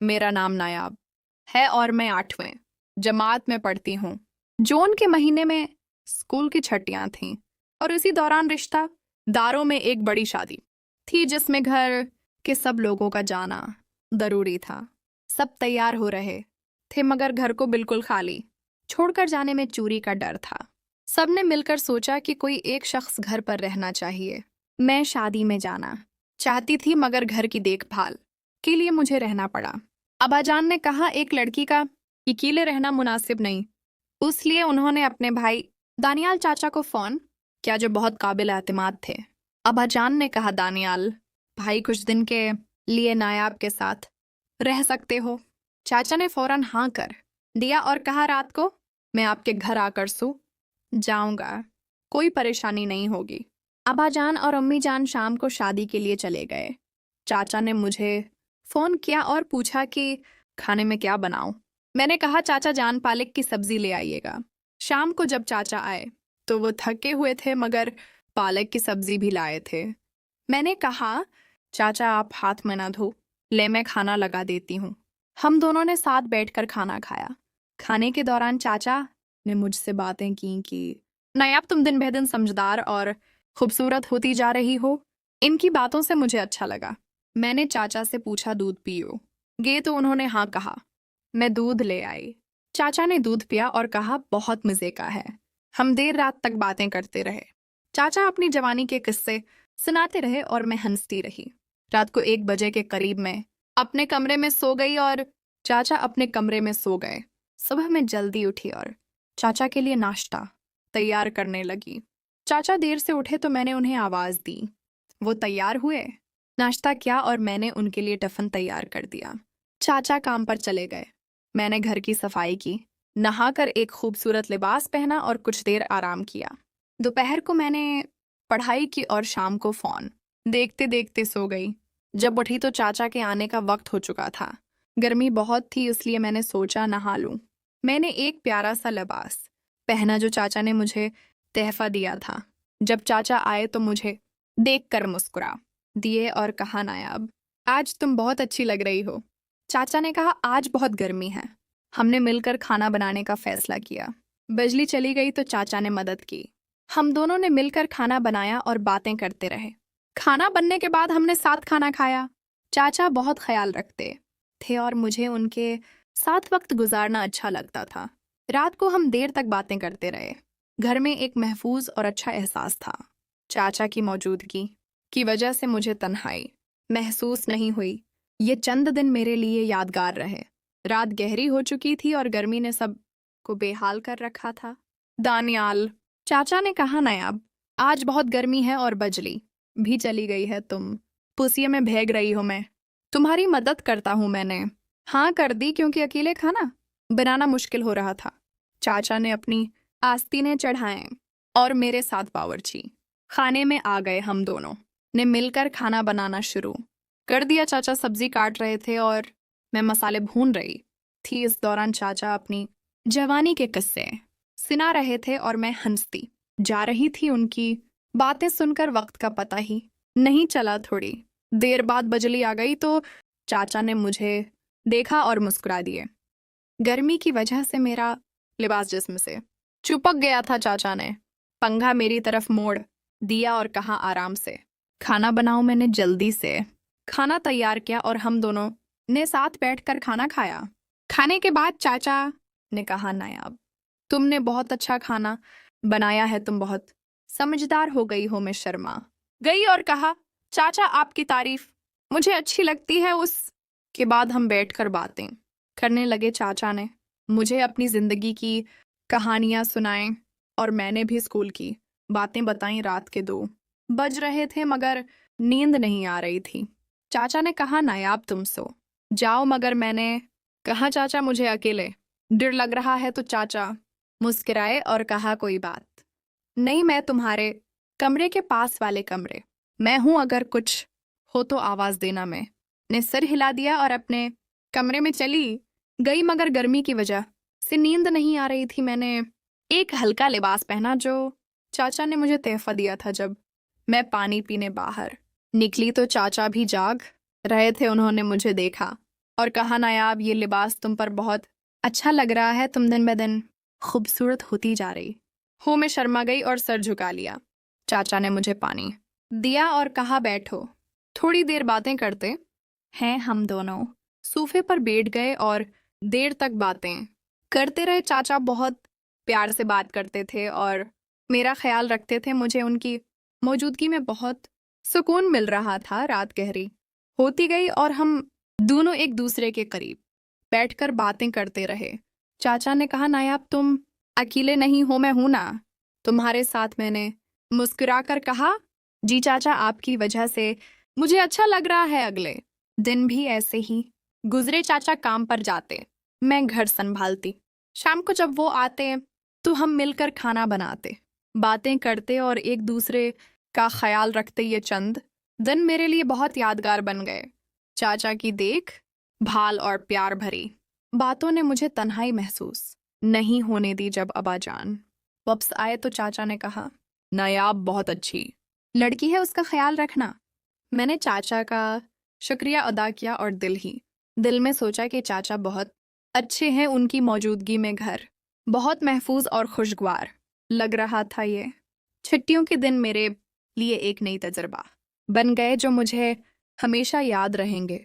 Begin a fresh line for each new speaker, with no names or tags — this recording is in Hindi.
मेरा नाम नायाब है और मैं 8वीं जमात में पढ़ती हूँ। जून के महीने में स्कूल की छुट्टियां थीं और इसी दौरान रिश्तेदारों में एक बड़ी शादी थी जिसमें घर के सब लोगों का जाना जरूरी था। सब तैयार हो रहे थे मगर घर को बिल्कुल खाली छोड़कर जाने में चोरी का डर था। सबने मिलकर सोचा कि कोई एक शख्स घर पर रहना चाहिए। मैं शादी में जाना चाहती थी मगर घर की देखभाल के लिए मुझे रहना पड़ा। अब्बाजान ने कहा एक लड़की का अकेले रहना मुनासिब नहीं, इसलिए उन्होंने अपने भाई दानियाल चाचा को फोन किया जो बहुत काबिल एतमाद थे। अब्बाजान ने कहा दानियाल भाई कुछ दिन के लिए नायाब के साथ रह सकते हो। चाचा ने फौरन हाँ कर दिया और कहा रात को मैं आपके घर आकर सो जाऊंगा, कोई परेशानी नहीं होगी। अब्बाजान और अम्मी जान शाम को शादी के लिए चले गए। चाचा ने मुझे फोन किया और पूछा कि खाने में क्या बनाऊं। मैंने कहा चाचा जान पालक की सब्जी ले आइएगा। शाम को जब चाचा आए तो वो थके हुए थे मगर पालक की सब्जी भी लाए थे। मैंने कहा चाचा आप हाथ में ना धो, ले मैं खाना लगा देती हूँ। हम दोनों ने साथ बैठकर खाना खाया। खाने के दौरान चाचा ने मुझसे बातें की कि नायाब तुम दिन ब दिन समझदार और खूबसूरत होती जा रही हो। इनकी बातों से मुझे अच्छा लगा। मैंने चाचा से पूछा दूध पियोगे तो उन्होंने हाँ कहा। मैं दूध ले आई। चाचा ने दूध पिया और कहा बहुत मजे का है। हम देर रात तक बातें करते रहे। चाचा अपनी जवानी के किस्से सुनाते रहे और मैं हंसती रही। रात को 1 बजे के करीब मैं अपने कमरे में सो गई और चाचा अपने कमरे में सो गए। सुबह मैं जल्दी उठी और चाचा के लिए नाश्ता तैयार करने लगी। चाचा देर से उठे तो मैंने उन्हें आवाज दी। वो तैयार हुए, नाश्ता किया और मैंने उनके लिए टिफिन तैयार कर दिया। चाचा काम पर चले गए। मैंने घर की सफाई की, नहाकर एक खूबसूरत लिबास पहना और कुछ देर आराम किया। दोपहर को मैंने पढ़ाई की और शाम को फोन देखते देखते सो गई। जब उठी तो चाचा के आने का वक्त हो चुका था। गर्मी बहुत थी इसलिए मैंने सोचा नहा लूं। मैंने एक प्यारा सा लिबास पहना जो चाचा ने मुझे तोहफा दिया था। जब चाचा आए तो मुझे देखकर मुस्कुरा दिए और कहा नायाब आज तुम बहुत अच्छी लग रही हो। चाचा ने कहा आज बहुत गर्मी है। हमने मिलकर खाना बनाने का फैसला किया। बिजली चली गई तो चाचा ने मदद की। हम दोनों ने मिलकर खाना बनाया और बातें करते रहे। खाना बनने के बाद हमने साथ खाना खाया। चाचा बहुत ख्याल रखते थे और मुझे उनके साथ वक्त गुजारना अच्छा लगता था। रात को हम देर तक बातें करते रहे। घर में एक महफूज और अच्छा एहसास था। चाचा की मौजूदगी की वजह से मुझे तन्हाई महसूस नहीं हुई। ये चंद दिन मेरे लिए यादगार रहे। रात गहरी हो चुकी थी और गर्मी ने सब को बेहाल कर रखा था। दानियाल चाचा ने कहा नायाब आज बहुत गर्मी है और बिजली भी चली गई है। तुम पुसिये में भीग रही हो, मैं तुम्हारी मदद करता हूँ। मैंने हाँ कर दी क्योंकि अकेले खाना बनाना मुश्किल हो रहा था। चाचा ने अपनी आस्तीनें चढ़ाएं और मेरे साथ बावर्ची खाने में आ गए। हम दोनों ने मिलकर खाना बनाना शुरू कर दिया। चाचा सब्जी काट रहे थे और मैं मसाले भून रही थी। इस दौरान चाचा अपनी जवानी के किस्से सुना रहे थे और मैं हंसती जा रही थी। उनकी बातें सुनकर वक्त का पता ही नहीं चला। थोड़ी देर बाद बिजली आ गई तो चाचा ने मुझे देखा और मुस्कुरा दिए। गर्मी की वजह से मेरा लिबास जिस्म से चिपक गया था। चाचा ने पंखा मेरी तरफ मोड़ दिया और कहा आराम से खाना बनाओ। मैंने जल्दी से खाना तैयार किया और हम दोनों ने साथ बैठकर खाना खाया। खाने के बाद चाचा ने कहा नायाब तुमने बहुत अच्छा खाना बनाया है, तुम बहुत समझदार हो गई हो। मैं शर्मा गई और कहा चाचा आपकी तारीफ मुझे अच्छी लगती है। उसके बाद हम बैठकर बातें करने लगे। चाचा ने मुझे अपनी जिंदगी की कहानियां सुनाएं और मैंने भी स्कूल की बातें बताई। रात के 2 बज रहे थे मगर नींद नहीं आ रही थी। चाचा ने कहा नायाब तुम सो जाओ, मगर मैंने कहा चाचा मुझे अकेले डर लग रहा है। तो चाचा मुस्कुराए और कहा कोई बात नहीं, मैं तुम्हारे कमरे के पास वाले कमरे मैं हूं, अगर कुछ हो तो आवाज देना। मैंने सिर हिला दिया और अपने कमरे में चली गई मगर गर्मी की वजह से नींद नहीं आ रही थी। मैंने एक हल्का लिबास पहना जो चाचा ने मुझे तोहफा दिया था। जब मैं पानी पीने बाहर निकली तो चाचा भी जाग रहे थे। उन्होंने मुझे देखा और कहा, नायाब, ये लिबास तुम पर बहुत अच्छा लग रहा है, तुम दिन ब दिन खूबसूरत होती जा रही हो। मैं शर्मा गई और सर झुका लिया। चाचा ने मुझे पानी दिया और कहा, बैठो। थोड़ी देर बातें करते हैं हम दोनों सोफे पर बैठ गए और देर तक बातें करते रहे। चाचा बहुत प्यार से बात करते थे और मेरा ख्याल रखते थे। मुझे उनकी मौजूदगी में बहुत सुकून मिल रहा था। रात गहरी होती गई और हम दोनों एक दूसरे के करीब बैठकर बातें करते रहे। चाचा ने कहा, नायाब, तुम अकेले नहीं हो, मैं हूं ना तुम्हारे साथ। मैंने मुस्कुराकर कहा, जी चाचा, आपकी वजह से मुझे अच्छा लग रहा है। अगले दिन भी ऐसे ही गुजरे। चाचा काम पर जाते, मैं घर संभालती। शाम को जब वो आते तो हम मिलकर खाना बनाते, बातें करते और एक दूसरे का ख्याल रखते। ये चंद दिन मेरे लिए बहुत यादगार बन गए। चाचा की देख भाल और प्यार भरी बातों ने मुझे तन्हाई महसूस नहीं होने दी। जब अब्बाजान वापस आए तो चाचा ने कहा, नायाब बहुत अच्छी लड़की है, उसका ख्याल रखना। मैंने चाचा का शुक्रिया अदा किया और दिल में सोचा कि चाचा बहुत अच्छे हैं। उनकी मौजूदगी में घर बहुत महफूज और खुशगवार लग रहा था। ये छुट्टियों के दिन मेरे लिए एक नई तजुर्बा बन गए जो मुझे हमेशा याद रहेंगे।